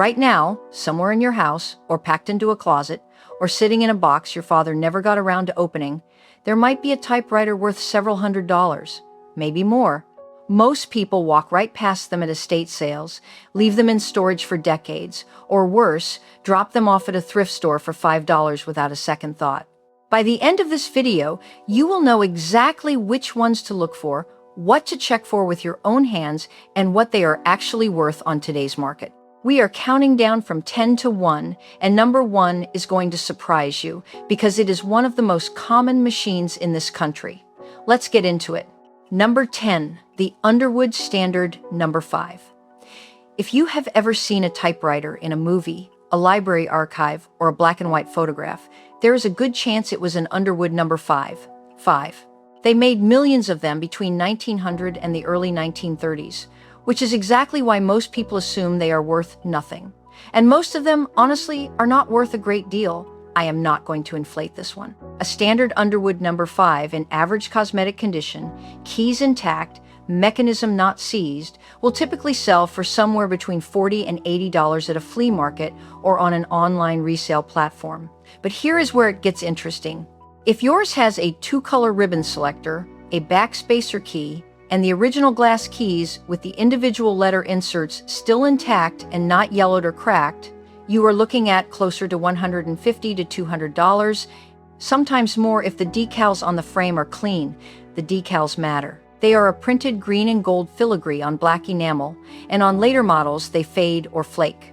Right now, somewhere in your house, or packed into a closet, or sitting in a box your father never got around to opening, there might be a typewriter worth several $100s, maybe more. Most people walk right past them at estate sales, leave them in storage for decades, or worse, drop them off at a thrift store for $5 without a second thought. By the end of this video, you will know exactly which ones to look for, what to check for with your own hands, and what they are actually worth on today's market. We are counting down from 10 to 1, and number 1 is going to surprise you because it is one of the most common machines in this country. Let's get into it. Number 10, the Underwood Standard Number 5. If you have ever seen a typewriter in a movie, a library archive, or a black and white photograph, there is a good chance it was an Underwood Number 5. They made millions of them between 1900 and the early 1930s, which is exactly why most people assume they are worth nothing. And most of them, honestly, are not worth a great deal. I am not going to inflate this one. A standard Underwood Number 5 in average cosmetic condition, keys intact, mechanism not seized, will typically sell for somewhere between $40 and $80 at a flea market or on an online resale platform. But here is where it gets interesting. If yours has a 2-color ribbon selector, a backspacer key, and the original glass keys with the individual letter inserts still intact and not yellowed or cracked, you are looking at closer to $150 to $200, sometimes more if the decals on the frame are clean. The decals matter. They are a printed green and gold filigree on black enamel, and on later models they fade or flake.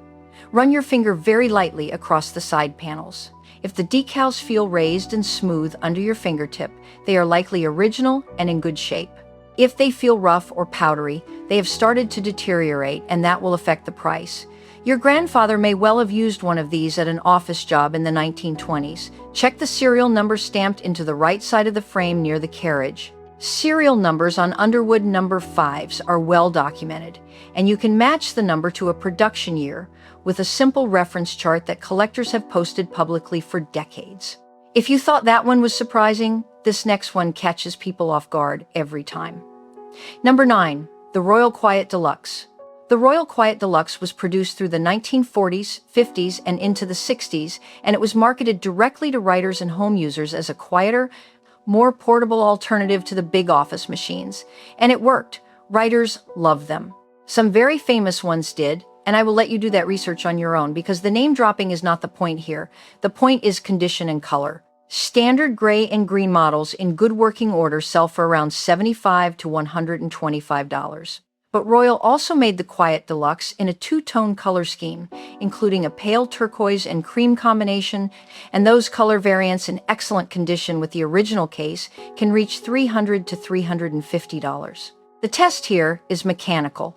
Run your finger very lightly across the side panels. If the decals feel raised and smooth under your fingertip, they are likely original and in good shape. If they feel rough or powdery, they have started to deteriorate, and that will affect the price. Your grandfather may well have used one of these at an office job in the 1920s. Check the serial number stamped into the right side of the frame near the carriage. Serial numbers on Underwood Number 5s are well documented, and you can match the number to a production year with a simple reference chart that collectors have posted publicly for decades. If you thought that one was surprising, this next one catches people off guard every time. Number 9, the Royal Quiet Deluxe. The Royal Quiet Deluxe was produced through the 1940s, 50s, and into the 60s, and it was marketed directly to writers and home users as a quieter, more portable alternative to the big office machines. And it worked. Writers loved them. Some very famous ones did, and I will let you do that research on your own because the name dropping is not the point here. The point is condition and color. Standard gray and green models in good working order sell for around $75 to $125. But Royal also made the Quiet Deluxe in a 2-tone color scheme, including a pale turquoise and cream combination, and those color variants in excellent condition with the original case can reach $300 to $350. The test here is mechanical.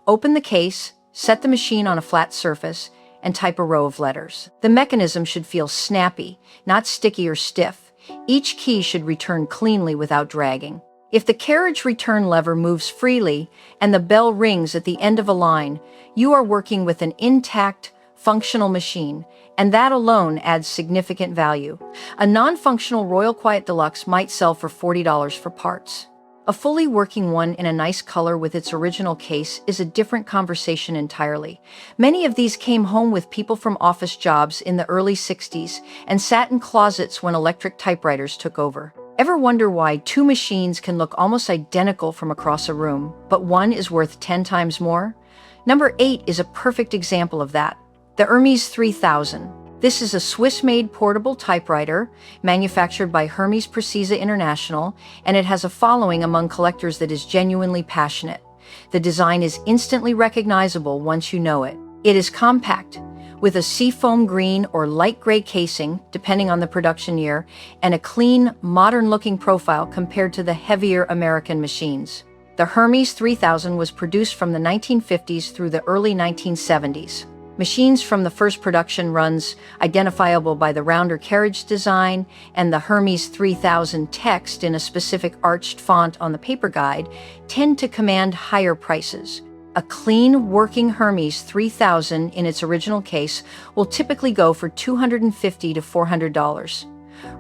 Open the case, set the machine on a flat surface, and type a row of letters. The mechanism should feel snappy, not sticky or stiff. Each key should return cleanly without dragging. If the carriage return lever moves freely and the bell rings at the end of a line, you are working with an intact, functional machine, and that alone adds significant value. A non-functional Royal Quiet Deluxe might sell for $40 for parts. A fully working one in a nice color with its original case is a different conversation entirely. Many of these came home with people from office jobs in the early 60s and sat in closets when electric typewriters took over. Ever wonder why 2 machines can look almost identical from across a room, but one is worth 10 times more? Number 8 is a perfect example of that. The Hermes 3000. This is a Swiss-made portable typewriter manufactured by Hermes Precisa International, and it has a following among collectors that is genuinely passionate. The design is instantly recognizable once you know it. It is compact, with a seafoam green or light gray casing, depending on the production year, and a clean, modern-looking profile compared to the heavier American machines. The Hermes 3000 was produced from the 1950s through the early 1970s. Machines from the first production runs, identifiable by the rounder carriage design and the Hermes 3000 text in a specific arched font on the paper guide, tend to command higher prices. A clean, working Hermes 3000 in its original case will typically go for $250 to $400.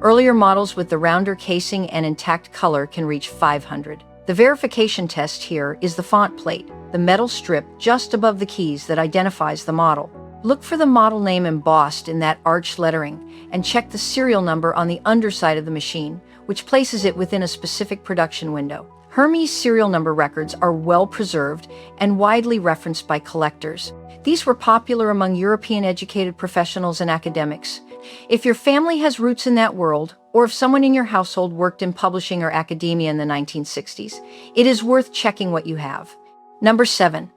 Earlier models with the rounder casing and intact color can reach $500. The verification test here is the font plate, the metal strip just above the keys that identifies the model. Look for the model name embossed in that arched lettering, and check the serial number on the underside of the machine, which places it within a specific production window. Hermes serial number records are well preserved and widely referenced by collectors. These were popular among European-educated professionals and academics. If your family has roots in that world, or if someone in your household worked in publishing or academia in the 1960s, it is worth checking what you have. Number 7.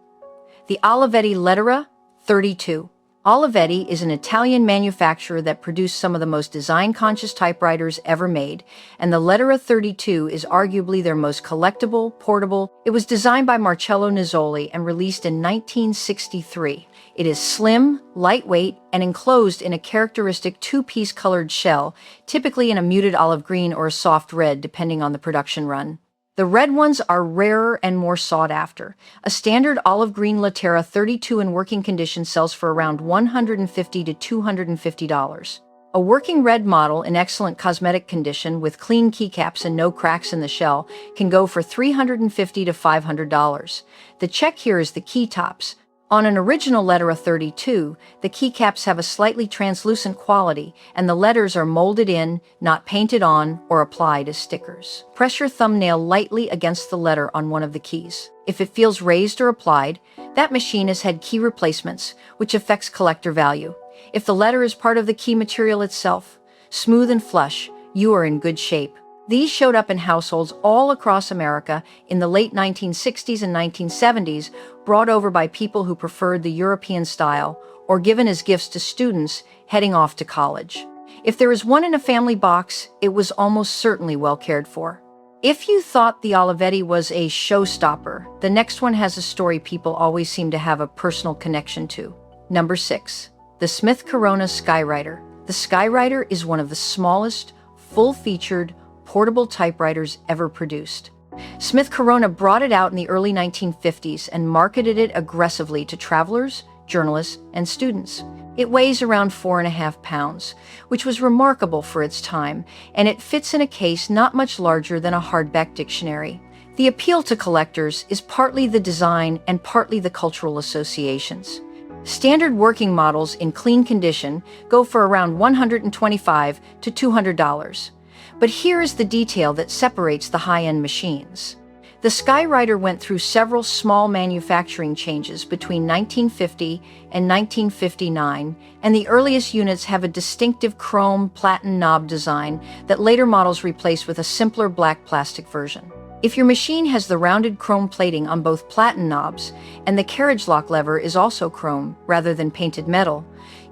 The Olivetti Lettera 32. Olivetti is an Italian manufacturer that produced some of the most design-conscious typewriters ever made, and the Lettera 32 is arguably their most collectible, portable. It was designed by Marcello Nizzoli and released in 1963. It is slim, lightweight, and enclosed in a characteristic two-piece colored shell, typically in a muted olive green or a soft red, depending on the production run. The red ones are rarer and more sought after. A standard olive green Lettera 32 in working condition sells for around $150 to $250. A working red model in excellent cosmetic condition with clean keycaps and no cracks in the shell can go for $350 to $500. The check here is the key tops. On an original Lettera 32, the keycaps have a slightly translucent quality, and the letters are molded in, not painted on or applied as stickers. Press your thumbnail lightly against the letter on one of the keys. If it feels raised or applied, that machine has had key replacements, which affects collector value. If the letter is part of the key material itself, smooth and flush, you are in good shape. These showed up in households all across America in the late 1960s and 1970s, brought over by people who preferred the European style or given as gifts to students heading off to college. If there is one in a family box, it was almost certainly well cared for. If you thought the Olivetti was a showstopper, the next one has a story people always seem to have a personal connection to. Number 6. The Smith Corona Skywriter. The Skywriter is one of the smallest, full-featured, portable typewriters ever produced. Smith Corona brought it out in the early 1950s and marketed it aggressively to travelers, journalists, and students. It weighs around 4.5 pounds, which was remarkable for its time, and it fits in a case not much larger than a hardback dictionary. The appeal to collectors is partly the design and partly the cultural associations. Standard working models in clean condition go for around $125 to $200. But here is the detail that separates the high-end machines. The Skywriter went through several small manufacturing changes between 1950 and 1959, and the earliest units have a distinctive chrome platen knob design that later models replaced with a simpler black plastic version. If your machine has the rounded chrome plating on both platen knobs, and the carriage lock lever is also chrome rather than painted metal,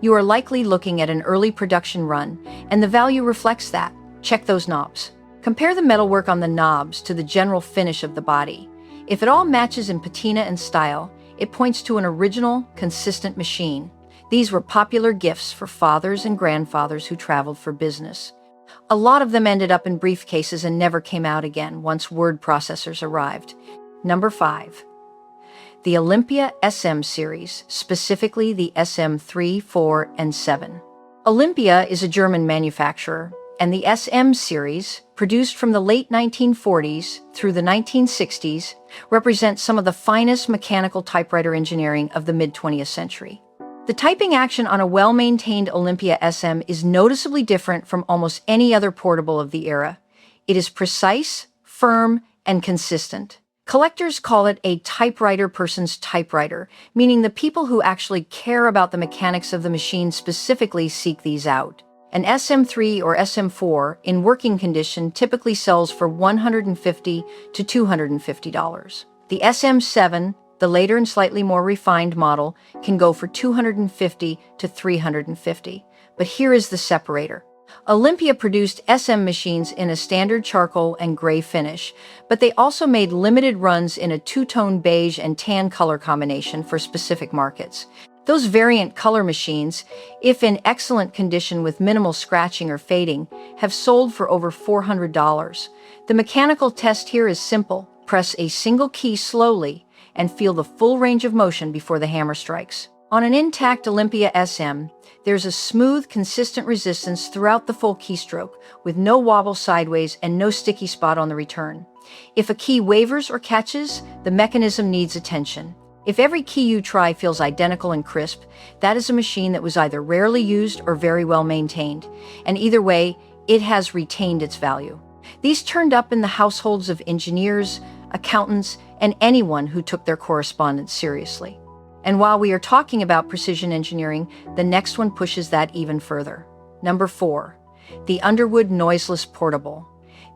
you are likely looking at an early production run, and the value reflects that. Check those knobs. Compare the metalwork on the knobs to the general finish of the body. If it all matches in patina and style, it points to an original, consistent machine. These were popular gifts for fathers and grandfathers who traveled for business. A lot of them ended up in briefcases and never came out again once word processors arrived. Number 5. The Olympia SM series, specifically the SM3, 4, and 7. Olympia is a German manufacturer, and the SM series, produced from the late 1940s through the 1960s, represents some of the finest mechanical typewriter engineering of the mid-20th century. The typing action on a well-maintained Olympia SM is noticeably different from almost any other portable of the era. It is precise, firm, and consistent. Collectors call it a typewriter person's typewriter, meaning the people who actually care about the mechanics of the machine specifically seek these out. An SM3 or SM4 in working condition typically sells for $150 to $250. The SM7, the later and slightly more refined model, can go for $250 to $350. But here is the separator. Olympia produced SM machines in a standard charcoal and gray finish, but they also made limited runs in a two-tone beige and tan color combination for specific markets. Those variant color machines, if in excellent condition with minimal scratching or fading, have sold for over $400. The mechanical test here is simple. Press a single key slowly and feel the full range of motion before the hammer strikes. On an intact Olympia SM, there's a smooth, consistent resistance throughout the full keystroke, with no wobble sideways and no sticky spot on the return. If a key wavers or catches, the mechanism needs attention. If every key you try feels identical and crisp, that is a machine that was either rarely used or very well maintained. And either way, it has retained its value. These turned up in the households of engineers, accountants, and anyone who took their correspondence seriously. And while we are talking about precision engineering, the next one pushes that even further. Number 4, the Underwood Noiseless Portable.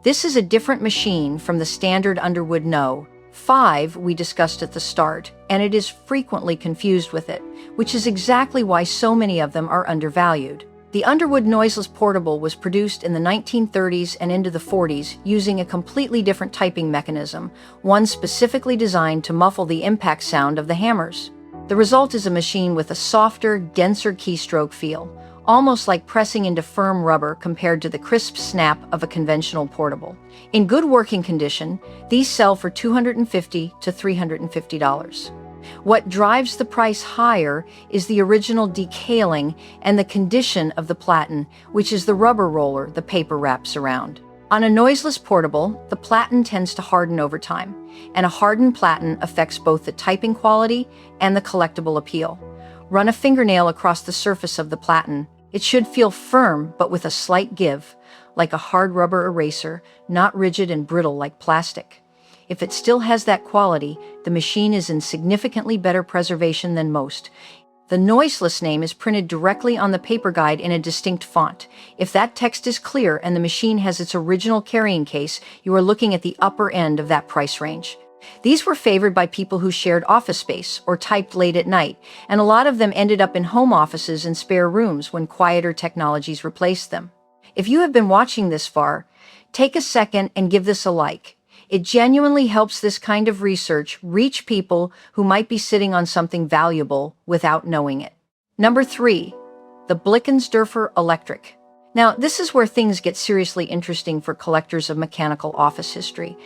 This is a different machine from the standard Underwood No. 5 we discussed at the start, and it is frequently confused with it, which is exactly why so many of them are undervalued. The Underwood Noiseless Portable was produced in the 1930s and into the 40s using a completely different typing mechanism, one specifically designed to muffle the impact sound of the hammers. The result is a machine with a softer, denser keystroke feel, almost like pressing into firm rubber compared to the crisp snap of a conventional portable. In good working condition, these sell for $250 to $350. What drives the price higher is the original decaling and the condition of the platen, which is the rubber roller the paper wraps around. On a noiseless portable, the platen tends to harden over time, and a hardened platen affects both the typing quality and the collectible appeal. Run a fingernail across the surface of the platen. It should feel firm, but with a slight give, like a hard rubber eraser, not rigid and brittle like plastic. If it still has that quality, the machine is in significantly better preservation than most. The Noiseless name is printed directly on the paper guide in a distinct font. If that text is clear and the machine has its original carrying case, you are looking at the upper end of that price range. These were favored by people who shared office space or typed late at night, and a lot of them ended up in home offices and spare rooms when quieter technologies replaced them. If you have been watching this far, take a second and give this a like. It genuinely helps this kind of research reach people who might be sitting on something valuable without knowing it. Number 3, the Blickensderfer Electric. Now, this is where things get seriously interesting for collectors of mechanical office history.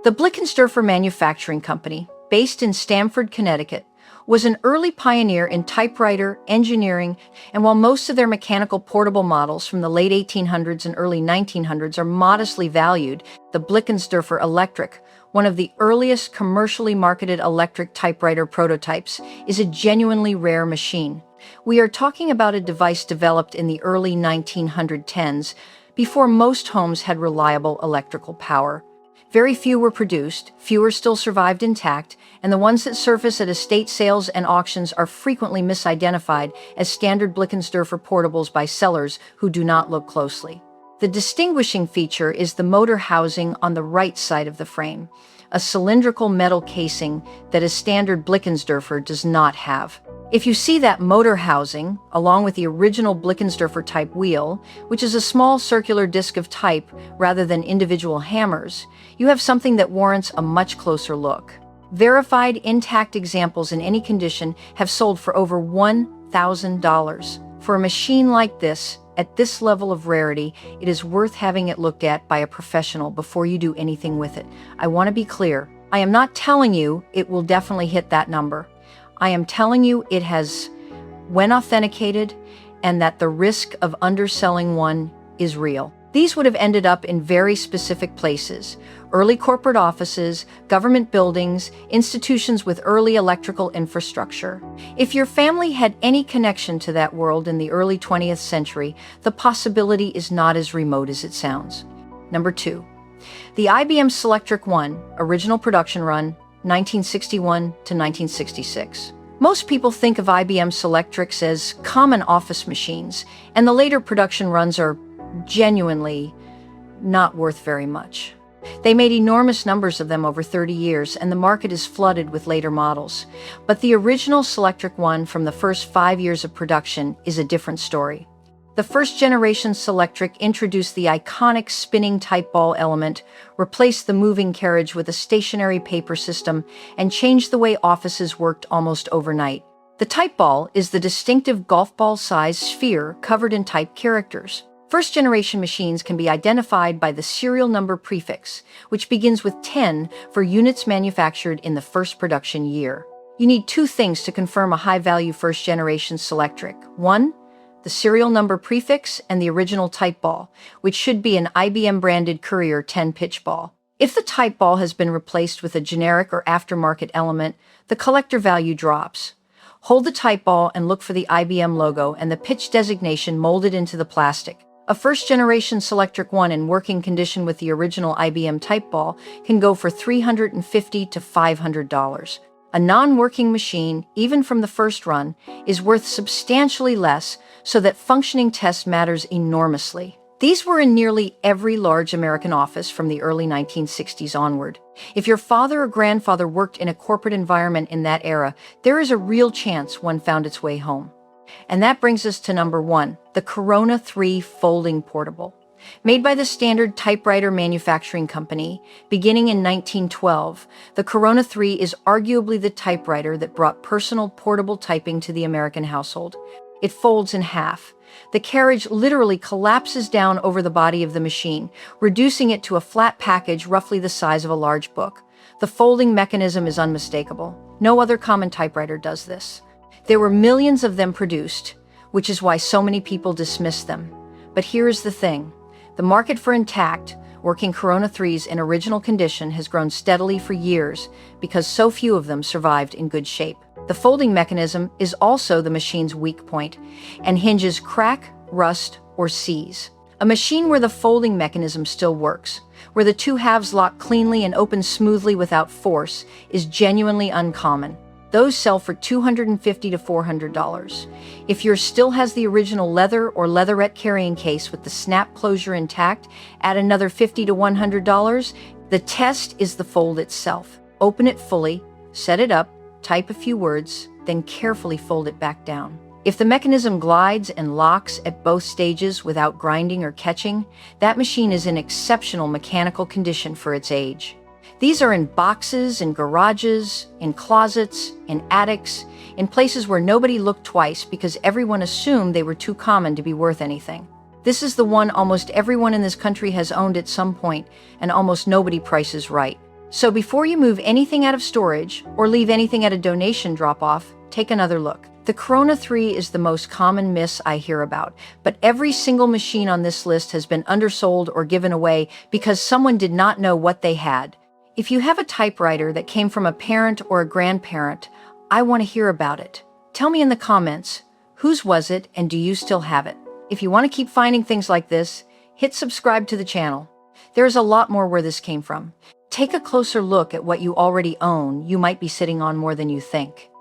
The Blickensderfer Manufacturing Company, based in Stamford, Connecticut, was an early pioneer in typewriter engineering, and while most of their mechanical portable models from the late 1800s and early 1900s are modestly valued, the Blickensderfer Electric, one of the earliest commercially marketed electric typewriter prototypes, is a genuinely rare machine. We are talking about a device developed in the early 1910s, before most homes had reliable electrical power. Very few were produced, fewer still survived intact, and the ones that surface at estate sales and auctions are frequently misidentified as standard Blickensderfer portables by sellers who do not look closely. The distinguishing feature is the motor housing on the right side of the frame, a cylindrical metal casing that a standard Blickensderfer does not have. If you see that motor housing, along with the original Blickensderfer type wheel, which is a small circular disc of type rather than individual hammers, you have something that warrants a much closer look. Verified intact examples in any condition have sold for over $1,000. For a machine like this, at this level of rarity, it is worth having it looked at by a professional before you do anything with it. I want to be clear. I am not telling you it will definitely hit that number. I am telling you it has, when authenticated, and that the risk of underselling one is real. These would have ended up in very specific places: early corporate offices, government buildings, institutions with early electrical infrastructure. If your family had any connection to that world in the early 20th century, the possibility is not as remote as it sounds. Number 2, the IBM Selectric 1, original production run, 1961 to 1966. Most people think of IBM Selectrics as common office machines, and the later production runs are genuinely not worth very much. They made enormous numbers of them over 30 years, and the market is flooded with later models. But the original Selectric 1 from the first 5 years of production is a different story. The first generation Selectric introduced the iconic spinning type ball element, replaced the moving carriage with a stationary paper system, and changed the way offices worked almost overnight. The type ball is the distinctive golf ball-sized sphere covered in typed characters. First generation machines can be identified by the serial number prefix, which begins with 10 for units manufactured in the first production year. You need 2 things to confirm a high-value first generation Selectric. 1, the serial number prefix and the original type ball, which should be an IBM-branded Courier 10-pitch ball. If the type ball has been replaced with a generic or aftermarket element, the collector value drops. Hold the type ball and look for the IBM logo and the pitch designation molded into the plastic. A first-generation Selectric 1 in working condition with the original IBM type ball can go for $350 to $500. A non-working machine, even from the first run, is worth substantially less, so that functioning test matters enormously. These were in nearly every large American office from the early 1960s onward. If your father or grandfather worked in a corporate environment in that era, there is a real chance one found its way home. And that brings us to number 1, the Corona 3 Folding Portable. Made by the Standard Typewriter Manufacturing Company, beginning in 1912, the Corona 3 is arguably the typewriter that brought personal portable typing to the American household. It folds in half. The carriage literally collapses down over the body of the machine, reducing it to a flat package roughly the size of a large book. The folding mechanism is unmistakable. No other common typewriter does this. There were millions of them produced, which is why so many people dismiss them. But here is the thing. The market for intact, working Corona 3s in original condition has grown steadily for years because so few of them survived in good shape. The folding mechanism is also the machine's weak point, and hinges crack, rust, or seize. A machine where the folding mechanism still works, where the two halves lock cleanly and open smoothly without force, is genuinely uncommon. Those sell for $250 to $400. If yours still has the original leather or leatherette carrying case with the snap closure intact, add another $50 to $100. The test is the fold itself. Open it fully, set it up, type a few words, then carefully fold it back down. If the mechanism glides and locks at both stages without grinding or catching, that machine is in exceptional mechanical condition for its age. These are in boxes, in garages, in closets, in attics, in places where nobody looked twice because everyone assumed they were too common to be worth anything. This is the one almost everyone in this country has owned at some point, and almost nobody prices right. So before you move anything out of storage or leave anything at a donation drop-off, take another look. The Corona 3 is the most common miss I hear about, but every single machine on this list has been undersold or given away because someone did not know what they had. If you have a typewriter that came from a parent or a grandparent, I want to hear about it. Tell me in the comments, whose was it and do you still have it? If you want to keep finding things like this, hit subscribe to the channel. There is a lot more where this came from. Take a closer look at what you already own. You might be sitting on more than you think.